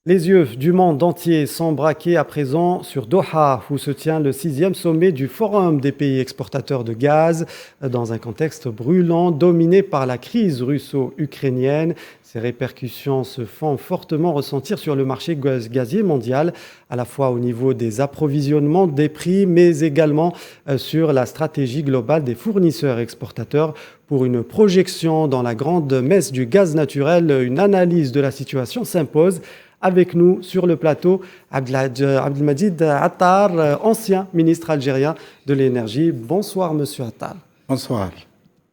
Les yeux du monde entier sont braqués à présent sur Doha, où se tient le sixième sommet du Forum des pays exportateurs de gaz, dans un contexte brûlant dominé par la crise russo-ukrainienne. Ces répercussions se font fortement ressentir sur le marché gazier mondial, à la fois au niveau des approvisionnements, des prix, mais également sur la stratégie globale des fournisseurs exportateurs. Pour une projection dans la grande messe du gaz naturel, une analyse de la situation s'impose. Avec nous sur le plateau, Abdelmajid Attar, ancien ministre algérien de l'énergie. Bonsoir, monsieur Attar. Bonsoir.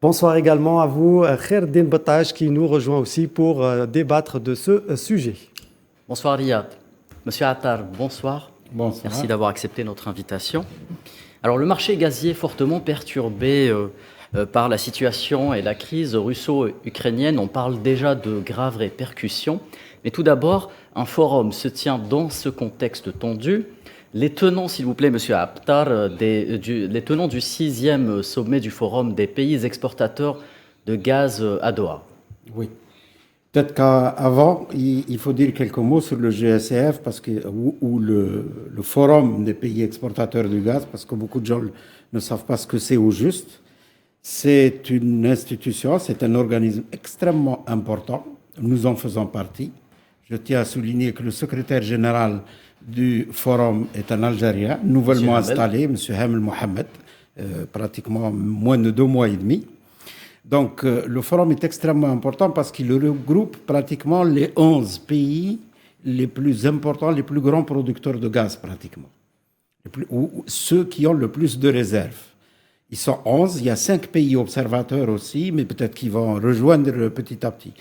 Bonsoir également à vous, Kherdin Bataj, qui nous rejoint aussi pour débattre de ce sujet. Bonsoir, Riyad. Monsieur Attar, bonsoir. Bonsoir. Merci d'avoir accepté notre invitation. Alors, le marché gazier fortement perturbé par la situation et la crise russo-ukrainienne, on parle déjà de graves répercussions. Mais tout d'abord, un forum se tient dans ce contexte tendu. Les tenants, s'il vous plaît, Monsieur Attar, les tenants du sixième sommet du forum des pays exportateurs de gaz à Doha. Oui. Peut-être qu'avant, il faut dire quelques mots sur le GSCF ou le forum des pays exportateurs du gaz, parce que beaucoup de gens ne savent pas ce que c'est au juste. C'est une institution, c'est un organisme extrêmement important. Nous en faisons partie. Je tiens à souligner que le secrétaire général du forum est un Algérien, nouvellement installé, M. Hamel Mohamed, pratiquement moins de 2 mois et demi. Donc, le forum est extrêmement important parce qu'il regroupe pratiquement les 11 pays les plus importants, les plus grands producteurs de gaz, pratiquement. Ou ceux qui ont le plus de réserves. Ils sont 11, il y a 5 pays observateurs aussi, mais peut-être qu'ils vont rejoindre petit à petit.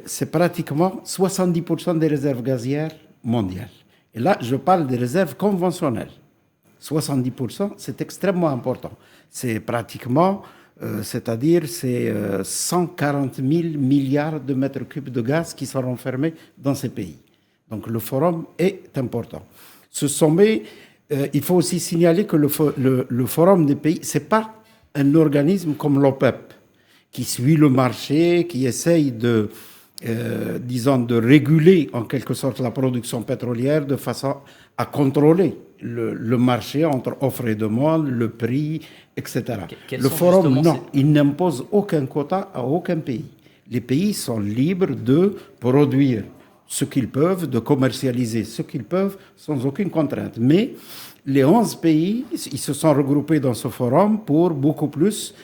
C'est pratiquement 70% des réserves gazières mondiales. Et là, je parle des réserves conventionnelles. 70%, c'est extrêmement important. C'est pratiquement, c'est-à-dire 140 000 milliards de mètres cubes de gaz qui sont renfermés dans ces pays. Donc le forum est important. Ce sommet, il faut aussi signaler que le forum des pays, ce n'est pas un organisme comme l'OPEP, qui suit le marché, qui essaye de réguler en quelque sorte la production pétrolière de façon à contrôler le marché entre offre et demande, le prix, etc. Le forum, non, il n'impose aucun quota à aucun pays. Les pays sont libres de produire ce qu'ils peuvent, de commercialiser ce qu'ils peuvent sans aucune contrainte. Mais les 11 pays, ils se sont regroupés dans ce forum pour beaucoup plus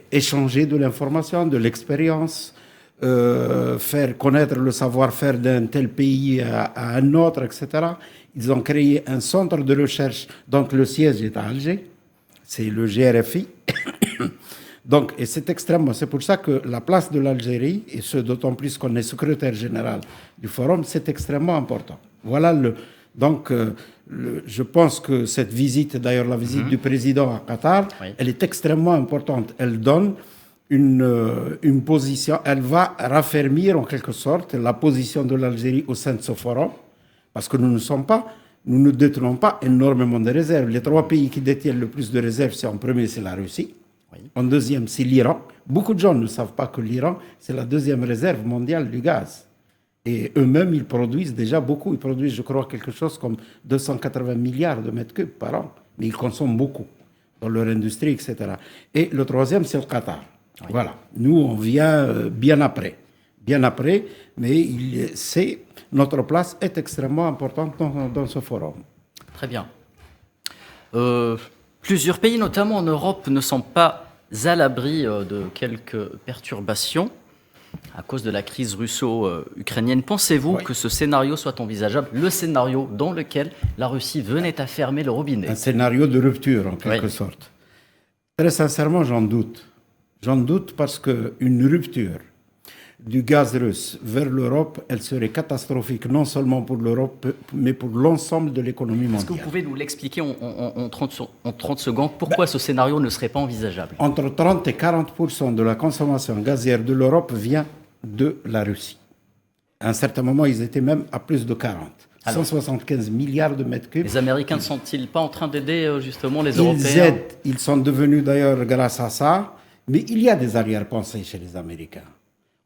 échanger de l'information, de l'expérience, faire connaître le savoir-faire d'un tel pays à un autre, etc. Ils ont créé un centre de recherche, donc le siège est à Alger, c'est le GRFI. Donc, et c'est extrêmement, c'est pour ça que la place de l'Algérie, et ce d'autant plus qu'on est secrétaire général du forum, c'est extrêmement important. Voilà je pense que cette visite, d'ailleurs la visite du président à Qatar, elle est extrêmement importante. Elle donne une position, elle va raffermir en quelque sorte la position de l'Algérie au sein de ce forum, parce que nous ne détenons pas énormément de réserves. Les 3 pays qui détiennent le plus de réserves, en premier, c'est la Russie. Oui. En deuxième, c'est l'Iran. Beaucoup de gens ne savent pas que l'Iran, c'est la 2e réserve mondiale du gaz. Et eux-mêmes, ils produisent déjà beaucoup. Ils produisent, je crois, quelque chose comme 280 milliards de mètres cubes par an. Mais ils consomment beaucoup dans leur industrie, etc. Et le 3e, c'est le Qatar. Oui. Voilà. Nous, on vient bien après. Bien après, mais notre place est extrêmement importante dans ce forum. Très bien. Plusieurs pays, notamment en Europe, ne sont pas à l'abri de quelques perturbations à cause de la crise russo-ukrainienne. Pensez-vous que ce scénario soit envisageable, le scénario dans lequel la Russie venait à fermer le robinet? Un scénario de rupture, en quelque sorte. Très sincèrement, j'en doute. J'en doute parce qu'une rupture du gaz russe vers l'Europe, elle serait catastrophique, non seulement pour l'Europe, mais pour l'ensemble de l'économie mondiale. Est-ce que vous pouvez nous l'expliquer en 30 secondes, pourquoi ce scénario ne serait pas envisageable? Entre 30 et 40% de la consommation gazière de l'Europe vient de la Russie. À un certain moment, ils étaient même à plus de 40. Alors, 175 milliards de mètres cubes. Les Américains ne sont-ils pas en train d'aider justement les Européens? Ils aident, ils sont devenus d'ailleurs grâce à ça, mais il y a des arrière-pensées chez les Américains.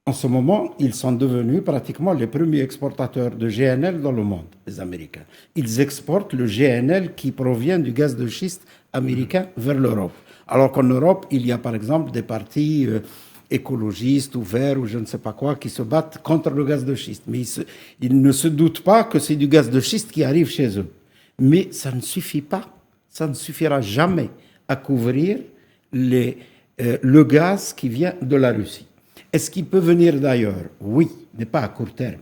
En ce moment, ils sont devenus pratiquement les premiers exportateurs de GNL dans le monde, les Américains. Ils exportent le GNL qui provient du gaz de schiste américain vers l'Europe. Alors qu'en Europe, il y a par exemple des partis écologistes ou verts ou je ne sais pas quoi qui se battent contre le gaz de schiste. Mais ils ne se doutent pas que c'est du gaz de schiste qui arrive chez eux. Mais ça ne suffit pas. Ça ne suffira jamais à couvrir le gaz qui vient de la Russie. Est-ce qu'il peut venir d'ailleurs? Oui, mais pas à court terme.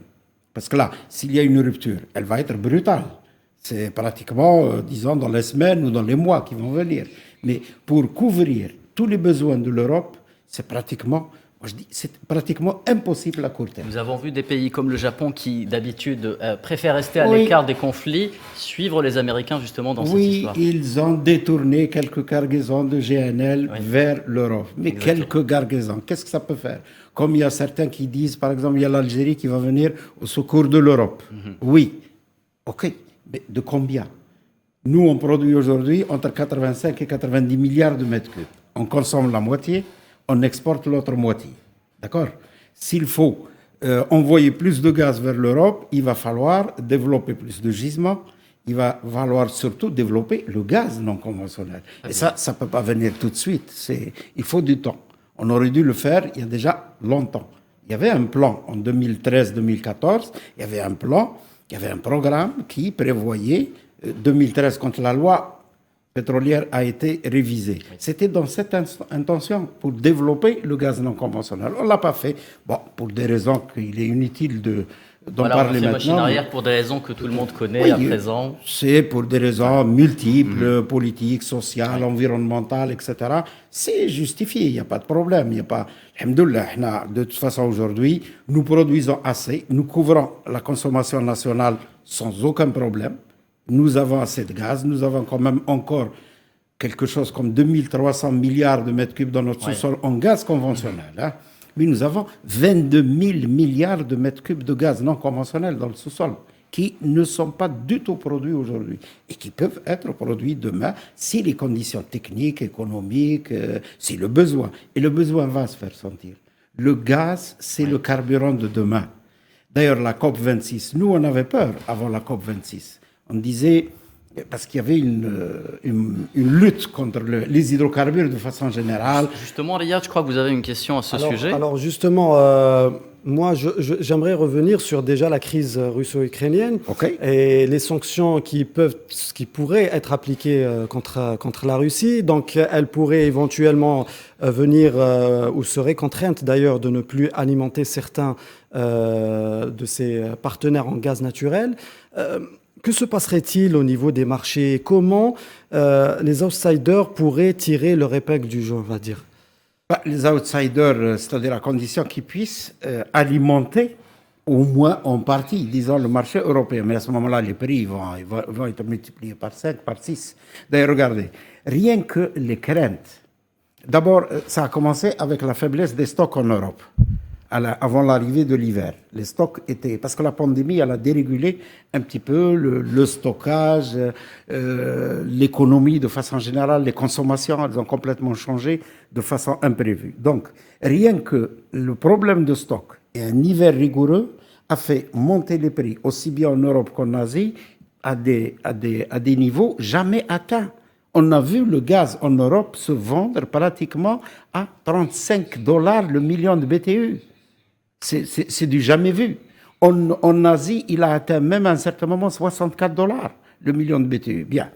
Parce que là, s'il y a une rupture, elle va être brutale. C'est pratiquement, disons, dans les semaines ou dans les mois qui vont venir. Mais pour couvrir tous les besoins de l'Europe, c'est pratiquement impossible à court terme. Nous avons vu des pays comme le Japon qui, d'habitude, préfèrent rester à l'écart des conflits, suivre les Américains justement dans cette histoire. Oui, ils ont détourné quelques cargaisons de GNL vers l'Europe. Mais quelques cargaisons, qu'est-ce que ça peut faire? Comme il y a certains qui disent, par exemple, il y a l'Algérie qui va venir au secours de l'Europe. Oui, ok, mais de combien? Nous, on produit aujourd'hui entre 85 et 90 milliards de mètres cubes. On consomme la moitié, on exporte l'autre moitié. D'accord? S'il faut envoyer plus de gaz vers l'Europe, il va falloir développer plus de gisements, il va falloir surtout développer le gaz non conventionnel. Et ça ne peut pas venir tout de suite. Il faut du temps. On aurait dû le faire il y a déjà longtemps. Il y avait un plan en 2013-2014, il y avait un plan, il y avait un programme qui prévoyait 2013 quand la loi pétrolière a été révisée. C'était dans cette intention pour développer le gaz non conventionnel. On ne l'a pas fait, bon, pour des raisons qu'il est inutile d'en parler maintenant. Machine arrière pour des raisons que tout le monde connaît à présent. C'est pour des raisons multiples, politiques, sociales, environnementales, etc. C'est justifié, il n'y a pas de problème. Il y a pas... Alhamdoulilah, de toute façon, aujourd'hui, nous produisons assez, nous couvrons la consommation nationale sans aucun problème. Nous avons assez de gaz, nous avons quand même encore quelque chose comme 2300 milliards de mètres cubes dans notre sous-sol en gaz conventionnel. Hein. Mais nous avons 22 000 milliards de mètres cubes de gaz non conventionnel dans le sous-sol qui ne sont pas du tout produits aujourd'hui et qui peuvent être produits demain si les conditions techniques, économiques, si le besoin. Et le besoin va se faire sentir. Le gaz, c'est le carburant de demain. D'ailleurs, la COP26, nous, on avait peur avant la COP26. On disait, parce qu'il y avait une lutte contre les hydrocarbures de façon générale. Justement, Riyad, je crois que vous avez une question à ce sujet. Alors justement, moi, j'aimerais revenir sur déjà la crise russo-ukrainienne et les sanctions qui pourraient être appliquées contre la Russie. Donc, elles pourraient éventuellement venir ou seraient contraintes d'ailleurs de ne plus alimenter certains de ses partenaires en gaz naturel. Que se passerait-il au niveau des marchés? Comment les outsiders pourraient tirer leur épingle du jeu, on va dire? Les outsiders, c'est-à-dire à condition qu'ils puissent alimenter au moins en partie, disons, le marché européen. Mais à ce moment-là, les prix vont être multipliés par 5, par 6. D'ailleurs, regardez, rien que les craintes. D'abord, ça a commencé avec la faiblesse des stocks en Europe. Avant l'arrivée de l'hiver. Les stocks étaient... Parce que la pandémie, elle a dérégulé un petit peu le stockage, l'économie de façon générale, les consommations, elles ont complètement changé de façon imprévue. Donc, rien que le problème de stock et un hiver rigoureux a fait monter les prix, aussi bien en Europe qu'en Asie, à des niveaux jamais atteints. On a vu le gaz en Europe se vendre pratiquement à $35 le million de BTU. C'est du jamais vu. En Asie, il a atteint même à un certain moment $64 le million de BTU. Bien.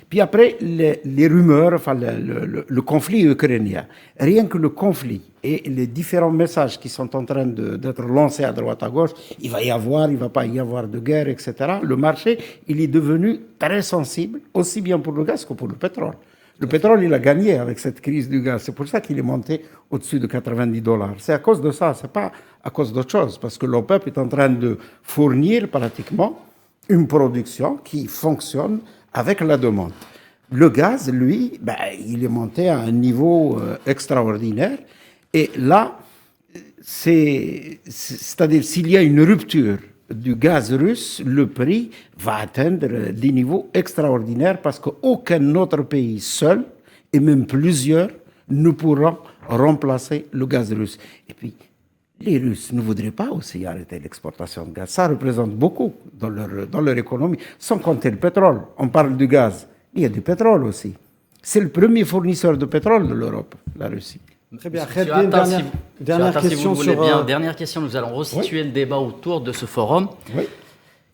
Puis après, les rumeurs, enfin le conflit ukrainien. Rien que le conflit et les différents messages qui sont en train d'être lancés à droite à gauche, il va y avoir, il ne va pas y avoir de guerre, etc. Le marché, il est devenu très sensible, aussi bien pour le gaz que pour le pétrole. Le pétrole, il a gagné avec cette crise du gaz. C'est pour ça qu'il est monté au-dessus de $90. C'est à cause de ça, c'est pas à cause d'autre chose. Parce que l'OPEP est en train de fournir pratiquement une production qui fonctionne avec la demande. Le gaz, lui, il est monté à un niveau extraordinaire. Et là, c'est-à-dire s'il y a une rupture du gaz russe, le prix va atteindre des niveaux extraordinaires parce qu'aucun autre pays seul, et même plusieurs, ne pourront remplacer le gaz russe. Et puis, Les Russes ne voudraient pas aussi arrêter l'exportation de gaz. Ça représente beaucoup dans leur économie, sans compter le pétrole. On parle du gaz, il y a du pétrole aussi. C'est le premier fournisseur de pétrole de l'Europe, la Russie. Très bien. Dernière question dernière question, nous allons resituer le débat autour de ce forum. Oui.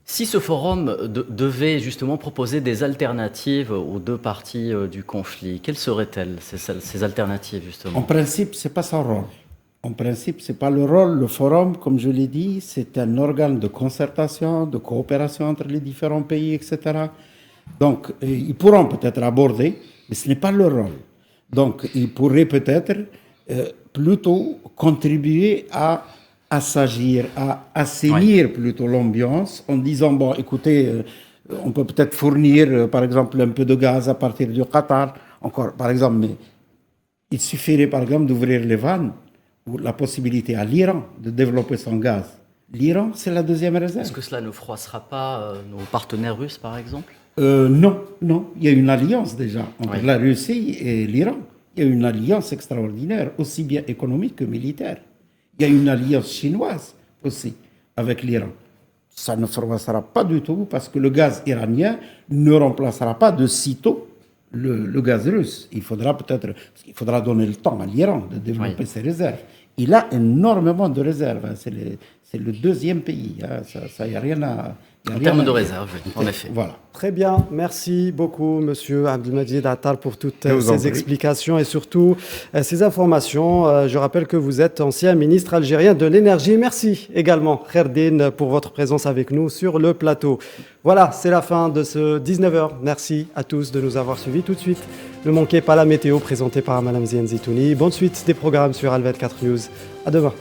Si ce forum devait justement proposer des alternatives aux deux parties du conflit, quelles seraient-elles, ces alternatives justement? En principe, ce n'est pas son rôle. En principe, ce n'est pas le rôle. Le forum, comme je l'ai dit, c'est un organe de concertation, de coopération entre les différents pays, etc. Donc, ils pourront peut-être aborder, mais ce n'est pas leur rôle. Donc, ils pourraient peut-être plutôt contribuer à s'agir, à assainir plutôt l'ambiance en disant, bon, écoutez, on peut peut-être fournir, par exemple, un peu de gaz à partir du Qatar, encore, par exemple, mais il suffirait, par exemple, d'ouvrir les vannes ou la possibilité à l'Iran de développer son gaz. L'Iran, c'est la deuxième réserve. Est-ce que cela ne froissera pas nos partenaires russes, par exemple? Non. Il y a une alliance déjà entre la Russie et l'Iran. Il y a une alliance extraordinaire, aussi bien économique que militaire. Il y a une alliance chinoise aussi avec l'Iran. Ça ne froissera pas du tout parce que le gaz iranien ne remplacera pas de sitôt le gaz russe. Il faudra donner le temps à l'Iran de développer ses réserves. Il a énormément de réserves. C'est le deuxième pays. Ça, y a rien à... En termes de réserve, en effet. Voilà. Très bien, merci beaucoup Monsieur Abdelmajid Attal pour toutes ces explications et surtout ces informations. Je rappelle que vous êtes ancien ministre algérien de l'énergie. Merci également Kherdine pour votre présence avec nous sur le plateau. Voilà, c'est la fin de ce 19h. Merci à tous de nous avoir suivis. Tout de suite, ne manquez pas la météo présentée par Madame Ziane Zitouni. Bonne suite des programmes sur Al 24 News. À demain.